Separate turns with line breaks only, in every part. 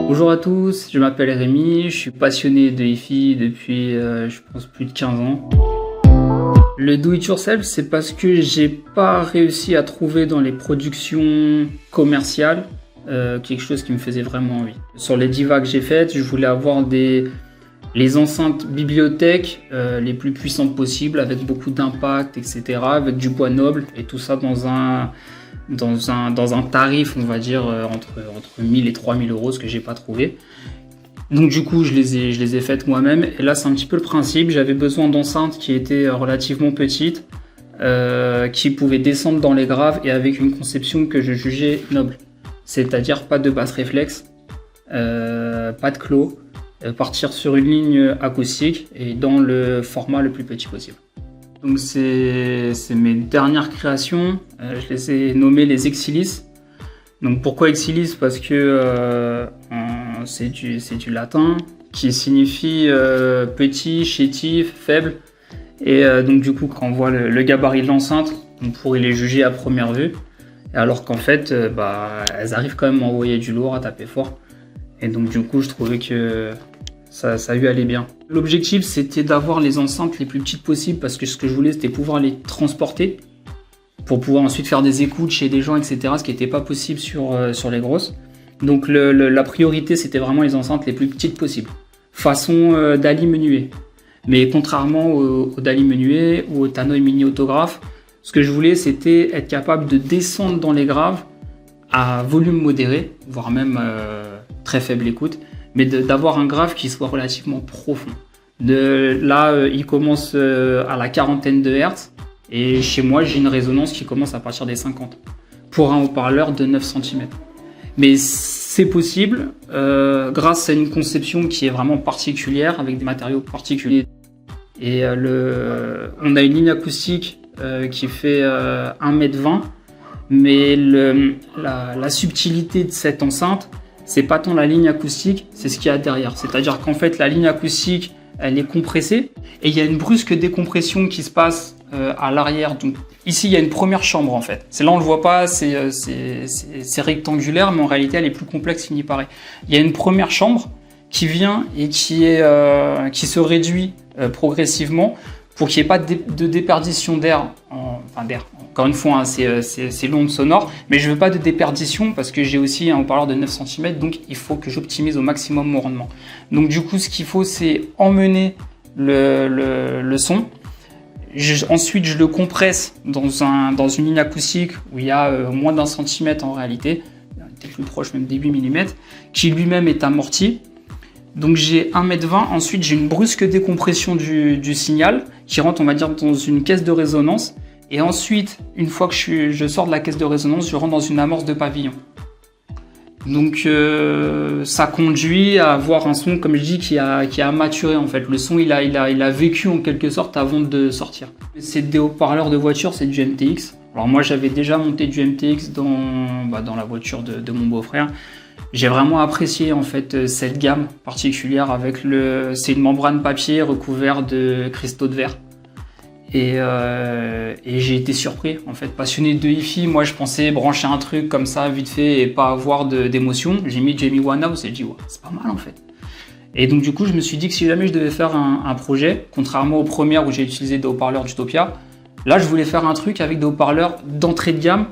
Bonjour à tous, je m'appelle Rémi, je suis passionné de hi-fi depuis je pense plus de 15 ans. Le do it yourself, c'est parce que j'ai pas réussi à trouver dans les productions commerciales quelque chose qui me faisait vraiment envie. Sur les divas que j'ai faites, je voulais avoir les enceintes bibliothèques les plus puissantes possibles, avec beaucoup d'impact, etc., avec du bois noble, et tout ça dans un tarif, on va dire, entre 1000 et 3000 euros, ce que j'ai pas trouvé. Donc du coup, je les ai faites moi-même. Et là, c'est un petit peu le principe. J'avais besoin d'enceintes qui étaient relativement petites, qui pouvaient descendre dans les graves et avec une conception que je jugeais noble. C'est-à-dire pas de basse réflexe, pas de clos, partir sur une ligne acoustique et dans le format le plus petit possible. Donc c'est mes dernières créations, je les ai nommées les Exilis. Donc pourquoi Exilis? Parce que c'est du latin qui signifie petit, chétif, faible. Et donc du coup, quand on voit le gabarit de l'enceinte, on pourrait les juger à première vue. Alors qu'en fait, elles arrivent quand même à envoyer du lourd, à taper fort. Et donc du coup, je trouvais que ça lui allait bien. L'objectif, c'était d'avoir les enceintes les plus petites possibles, parce que ce que je voulais, c'était pouvoir les transporter pour pouvoir ensuite faire des écoutes chez des gens, etc., ce qui n'était pas possible sur les grosses. Donc la priorité, c'était vraiment les enceintes les plus petites possibles, façon Dali menuet. Mais contrairement au Dali menuet ou au Tannoy mini autographe, ce que je voulais, c'était être capable de descendre dans les graves à volume modéré, voire même très faible écoute, mais d'avoir un grave qui soit relativement profond. Là, il commence à la quarantaine de Hertz, et chez moi, j'ai une résonance qui commence à partir des 50, pour un haut-parleur de 9 cm. Mais c'est possible grâce à une conception qui est vraiment particulière, avec des matériaux particuliers. Et on a une ligne acoustique qui fait 1,20 m, mais la subtilité de cette enceinte, c'est pas tant la ligne acoustique, c'est ce qu'il y a derrière. C'est-à-dire qu'en fait, la ligne acoustique, elle est compressée, et il y a une brusque décompression qui se passe à l'arrière. Donc ici, il y a une première chambre en fait. Là, on le voit pas, c'est rectangulaire, mais en réalité, elle est plus complexe qu'il n'y paraît. Il y a une première chambre qui vient et qui se réduit progressivement pour qu'il n'y ait pas de déperdition d'air. Encore une fois, hein, c'est l'onde sonore, mais je veux pas de déperdition parce que j'ai aussi un haut-parleur de 9 cm, donc il faut que j'optimise au maximum mon rendement. Donc du coup, ce qu'il faut, c'est emmener le son. Ensuite, je le compresse dans une ligne acoustique où il y a moins d'1 cm en réalité, peut-être plus proche même des 8 mm, qui lui-même est amorti. Donc j'ai 1,20 m. Ensuite, j'ai une brusque décompression du signal qui rentre, on va dire, dans une caisse de résonance. Et ensuite, une fois que je sors de la caisse de résonance, je rentre dans une amorce de pavillon. Donc ça conduit à avoir un son, comme je dis, qui a maturé en fait. Le son, il a vécu en quelque sorte avant de sortir. C'est des haut-parleurs de voiture, c'est du MTX. Alors moi, j'avais déjà monté du MTX dans la voiture de mon beau-frère. J'ai vraiment apprécié en fait cette gamme particulière avec c'est une membrane papier recouverte de cristaux de verre. Et j'ai été surpris, en fait, passionné de hi-fi. Moi, je pensais brancher un truc comme ça, vite fait, et pas avoir d'émotion. J'ai mis Jamie Winehouse et j'ai dit, ouais, c'est pas mal, en fait. Et donc, du coup, je me suis dit que si jamais je devais faire un projet, contrairement aux premières où j'ai utilisé des haut-parleurs d'Utopia, là, je voulais faire un truc avec des haut-parleurs d'entrée de gamme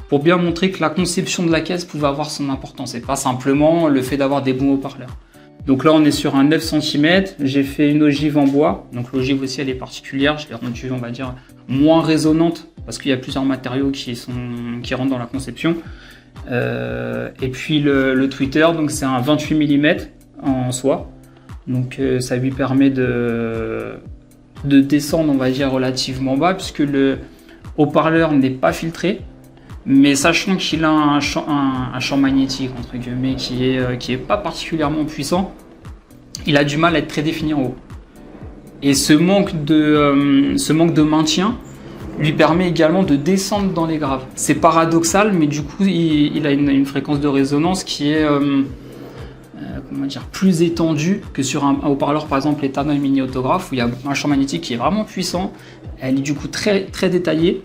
pour bien montrer que la conception de la caisse pouvait avoir son importance et pas simplement le fait d'avoir des bons haut-parleurs. Donc là, on est sur un 9 cm, j'ai fait une ogive en bois, donc l'ogive aussi elle est particulière, je l'ai rendue, on va dire, moins résonante, parce qu'il y a plusieurs matériaux qui rentrent dans la conception. Et puis le tweeter, donc c'est un 28 mm en soie, donc ça lui permet de descendre, on va dire, relativement bas, puisque le haut-parleur n'est pas filtré, mais sachant qu'il a un champ magnétique, entre guillemets, qui est pas particulièrement puissant, il a du mal à être très défini en haut. Et ce manque de maintien lui permet également de descendre dans les graves. C'est paradoxal, mais du coup, il a une fréquence de résonance qui est plus étendue que sur un haut-parleur, par exemple, les Tannoy mini autographe, où il y a un champ magnétique qui est vraiment puissant. Elle est du coup très, très détaillée.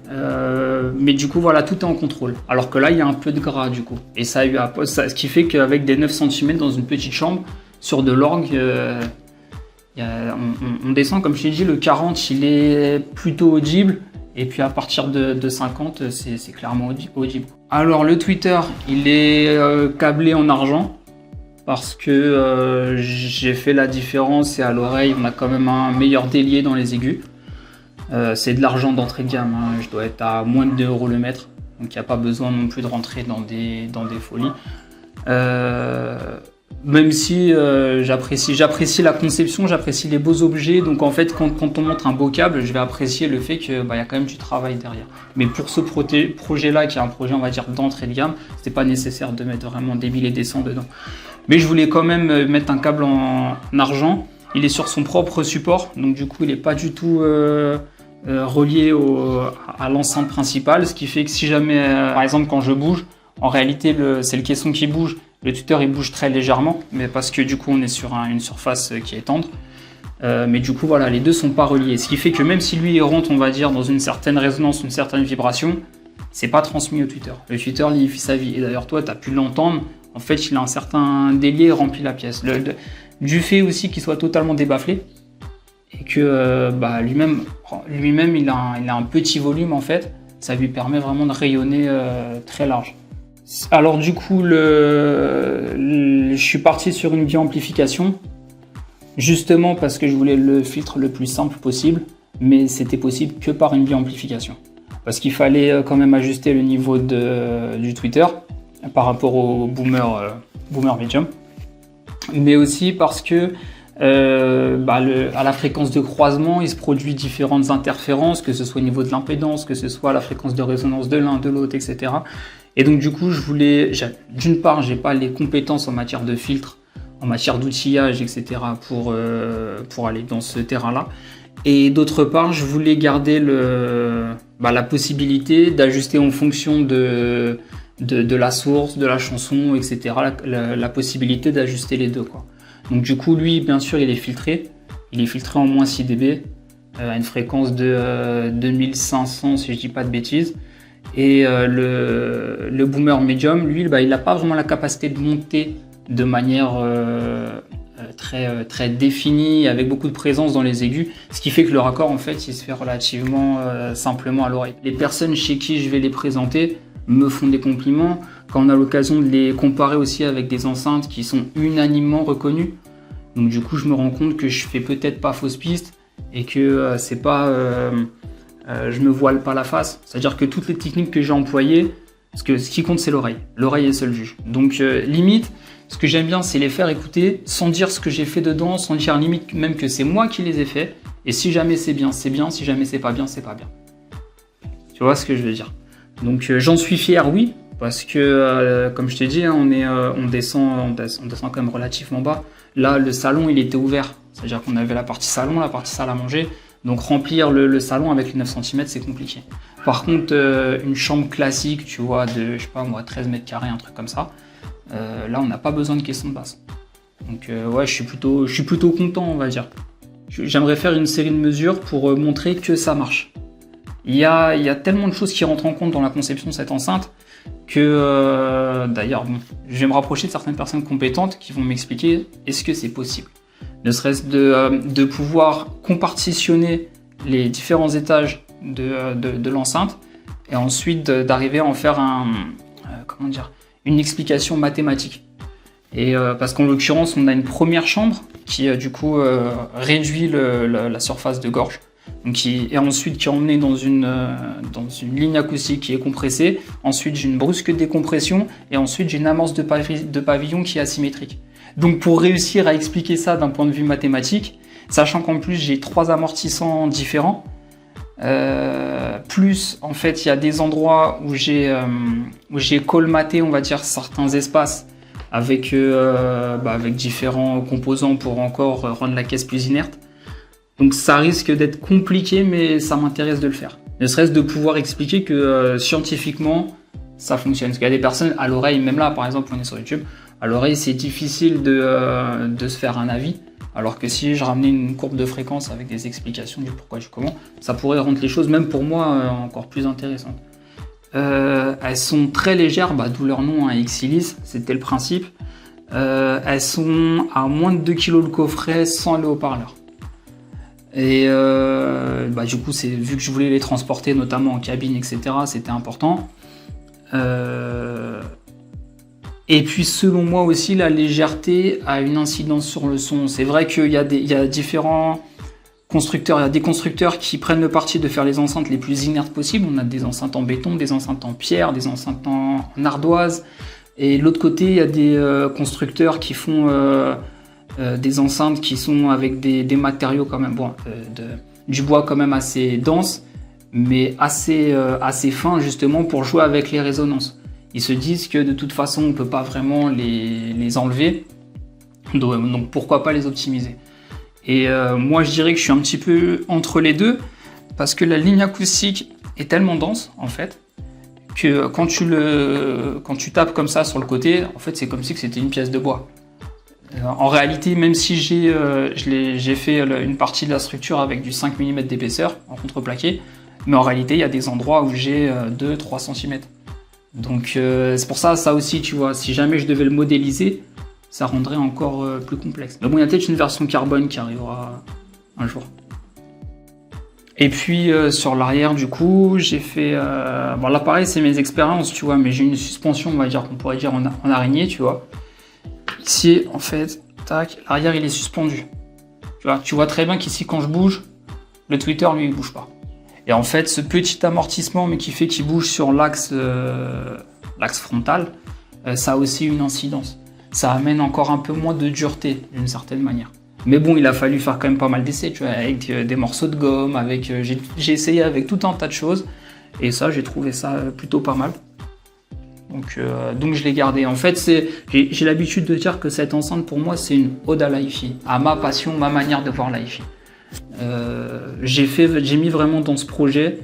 Mais du coup, voilà, tout est en contrôle. Alors que là, il y a un peu de gras, du coup. Et ça a eu ce qui fait qu'avec des 9 cm dans une petite chambre, sur de l'orgue, on descend, comme je t'ai dit, le 40, il est plutôt audible. Et puis à partir de 50, c'est clairement audible. Alors le tweeter, il est câblé en argent. Parce que j'ai fait la différence et à l'oreille, on a quand même un meilleur délié dans les aigus. C'est de l'argent d'entrée de gamme, hein. Je dois être à moins de 2 € le mètre, donc il n'y a pas besoin non plus de rentrer dans des folies. Même si j'apprécie la conception, j'apprécie les beaux objets, donc en fait quand on montre un beau câble, je vais apprécier le fait qu'il y a quand même du travail derrière. Mais pour ce projet-là, qui est un projet on va dire d'entrée de gamme, c'était pas nécessaire de mettre vraiment des 1000 et des 100 dedans. Mais je voulais quand même mettre un câble en argent. Il est sur son propre support, donc du coup il n'est pas du tout relié à l'enceinte principale, ce qui fait que si jamais, par exemple quand je bouge, en réalité c'est le caisson qui bouge, le tweeter il bouge très légèrement, mais parce que du coup on est sur une surface qui est tendre. Mais du coup voilà, les deux sont pas reliés, ce qui fait que même si lui il rentre on va dire dans une certaine résonance, une certaine vibration, c'est pas transmis au tweeter. Le tweeter il fait sa vie, et d'ailleurs toi tu as pu l'entendre, en fait il a un certain délié et remplit la pièce. Du fait aussi qu'il soit totalement débafflé et que lui-même il a un petit volume en fait, ça lui permet vraiment de rayonner très large. Alors du coup je suis parti sur une biamplification justement parce que je voulais le filtre le plus simple possible, mais c'était possible que par une biamplification parce qu'il fallait quand même ajuster le niveau du tweeter par rapport au boomer medium, mais aussi parce que à la fréquence de croisement, il se produit différentes interférences, que ce soit au niveau de l'impédance, que ce soit la fréquence de résonance de l'un, de l'autre, etc. Et donc du coup, d'une part, j'ai pas les compétences en matière de filtre, en matière d'outillage, etc. pour aller dans ce terrain-là. Et d'autre part, je voulais garder la possibilité d'ajuster en fonction de la source, de la chanson, etc. La possibilité d'ajuster les deux, quoi. Donc du coup, lui, bien sûr, il est filtré en moins 6 dB, à une fréquence de 2500, si je dis pas de bêtises. Et le boomer medium, lui, il n'a pas vraiment la capacité de monter de manière très définie, avec beaucoup de présence dans les aigus, ce qui fait que le raccord, en fait, il se fait relativement simplement à l'oreille. Les personnes chez qui je vais les présenter me font des compliments, quand on a l'occasion de les comparer aussi avec des enceintes qui sont unanimement reconnues. Donc du coup, je me rends compte que je fais peut-être pas fausse piste et que c'est pas, je me voile pas la face. C'est-à-dire que toutes les techniques que j'ai employées, parce que ce qui compte c'est l'oreille. L'oreille est seul juge. Donc limite, ce que j'aime bien, c'est les faire écouter sans dire ce que j'ai fait dedans, sans dire limite même que c'est moi qui les ai faits. Et si jamais c'est bien, c'est bien. Si jamais c'est pas bien, c'est pas bien. Tu vois ce que je veux dire? Donc j'en suis fier, oui. Parce que, comme je t'ai dit, hein, on descend quand même relativement bas. Là, le salon, il était ouvert. C'est-à-dire qu'on avait la partie salon, la partie salle à manger. Donc remplir le salon avec les 9 cm, c'est compliqué. Par contre, une chambre classique, tu vois, de, je sais pas moi, 13 mètres carrés, un truc comme ça, là, on n'a pas besoin de caisson de basse. Donc ouais, je suis plutôt content, on va dire. J'aimerais faire une série de mesures pour montrer que ça marche. Il y a tellement de choses qui rentrent en compte dans la conception de cette enceinte que d'ailleurs, je vais me rapprocher de certaines personnes compétentes qui vont m'expliquer est-ce que c'est possible. Ne serait-ce de pouvoir compartitionner les différents étages de l'enceinte et ensuite d'arriver à en faire une explication mathématique. Et parce qu'en l'occurrence, on a une première chambre qui du coup réduit la surface de gorge. Donc et ensuite qui est emmené dans une ligne acoustique qui est compressée. Ensuite, j'ai une brusque décompression et ensuite j'ai une amorce de pavillon qui est asymétrique. Donc pour réussir à expliquer ça d'un point de vue mathématique, sachant qu'en plus j'ai 3 amortissants différents, plus en fait il y a des endroits où j'ai colmaté, on va dire, certains espaces avec différents composants pour encore rendre la caisse plus inerte. Donc ça risque d'être compliqué, mais ça m'intéresse de le faire. Ne serait-ce de pouvoir expliquer que scientifiquement, ça fonctionne. Parce qu'il y a des personnes à l'oreille, même là par exemple, on est sur YouTube, à l'oreille c'est difficile de se faire un avis. Alors que si je ramenais une courbe de fréquence avec des explications du pourquoi du comment, ça pourrait rendre les choses, même pour moi, encore plus intéressantes. Elles sont très légères, d'où leur nom, Exilis, c'était le principe. Elles sont à moins de 2 kg le coffret sans le haut-parleur. Et du coup, vu que je voulais les transporter, notamment en cabine, etc., c'était important. Et puis, selon moi aussi, la légèreté a une incidence sur le son. C'est vrai qu'il y a différents constructeurs. Il y a des constructeurs qui prennent le parti de faire les enceintes les plus inertes possibles. On a des enceintes en béton, des enceintes en pierre, des enceintes en ardoise. Et de l'autre côté, il y a des constructeurs qui font des enceintes qui sont avec des matériaux quand même, du bois quand même assez dense, mais assez fin justement pour jouer avec les résonances. Ils se disent que de toute façon, on ne peut pas vraiment les enlever, donc pourquoi pas les optimiser. Et moi, je dirais que je suis un petit peu entre les deux, parce que la ligne acoustique est tellement dense, en fait, que quand tu tapes comme ça sur le côté, en fait, c'est comme si c'était une pièce de bois. En réalité, même si j'ai fait une partie de la structure avec du 5 mm d'épaisseur en contreplaqué, mais en réalité, il y a des endroits où j'ai 2-3 cm. Donc c'est pour ça aussi, tu vois, si jamais je devais le modéliser, ça rendrait encore plus complexe. Mais bon, il y a peut-être une version carbone qui arrivera un jour. Et puis sur l'arrière, du coup, j'ai fait... là, pareil, c'est mes expériences, tu vois, mais j'ai une suspension, on va dire, qu'on pourrait dire en araignée, tu vois. Ici, en fait, tac, l'arrière, il est suspendu. Tu vois très bien qu'ici, quand je bouge, le tweeter, lui, il bouge pas. Et en fait, ce petit amortissement, mais qui fait qu'il bouge sur l'axe frontal, ça a aussi une incidence. Ça amène encore un peu moins de dureté, d'une certaine manière. Mais bon, il a fallu faire quand même pas mal d'essais, tu vois, avec des morceaux de gomme, j'ai essayé avec tout un tas de choses, et ça, j'ai trouvé ça plutôt pas mal. Donc je l'ai gardé. En fait, j'ai l'habitude de dire que cette enceinte, pour moi, c'est une ode à l'hi-fi, à ma passion, ma manière de voir l'hi-fi. J'ai mis vraiment dans ce projet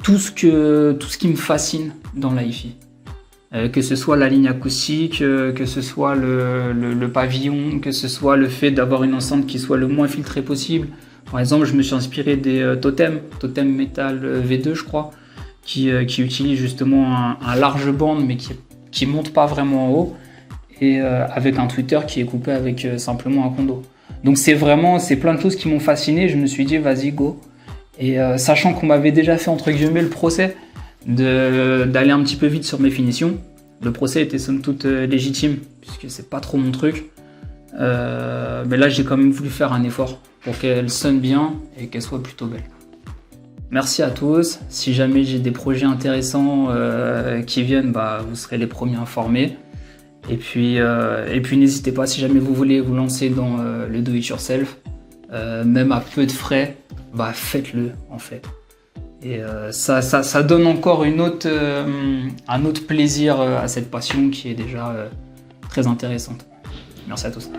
tout ce qui me fascine dans l'hi-fi. Que ce soit la ligne acoustique, que ce soit le pavillon, que ce soit le fait d'avoir une enceinte qui soit le moins filtrée possible. Par exemple, je me suis inspiré des Totem Metal V2, je crois, qui utilise justement un large bande, mais qui monte pas vraiment en haut, et avec un tweeter qui est coupé avec simplement un condo. Donc c'est plein de choses qui m'ont fasciné. Je me suis dit, vas-y, go. Et sachant qu'on m'avait déjà fait, entre guillemets, le procès d'aller un petit peu vite sur mes finitions. Le procès était somme toute légitime, puisque c'est pas trop mon truc. Mais là, j'ai quand même voulu faire un effort pour qu'elle sonne bien et qu'elle soit plutôt belle. Merci à tous. Si jamais j'ai des projets intéressants qui viennent, vous serez les premiers informés. Et puis n'hésitez pas, si jamais vous voulez vous lancer dans le do-it-yourself, même à peu de frais, faites-le en fait. Et ça donne encore un autre plaisir à cette passion qui est déjà très intéressante. Merci à tous.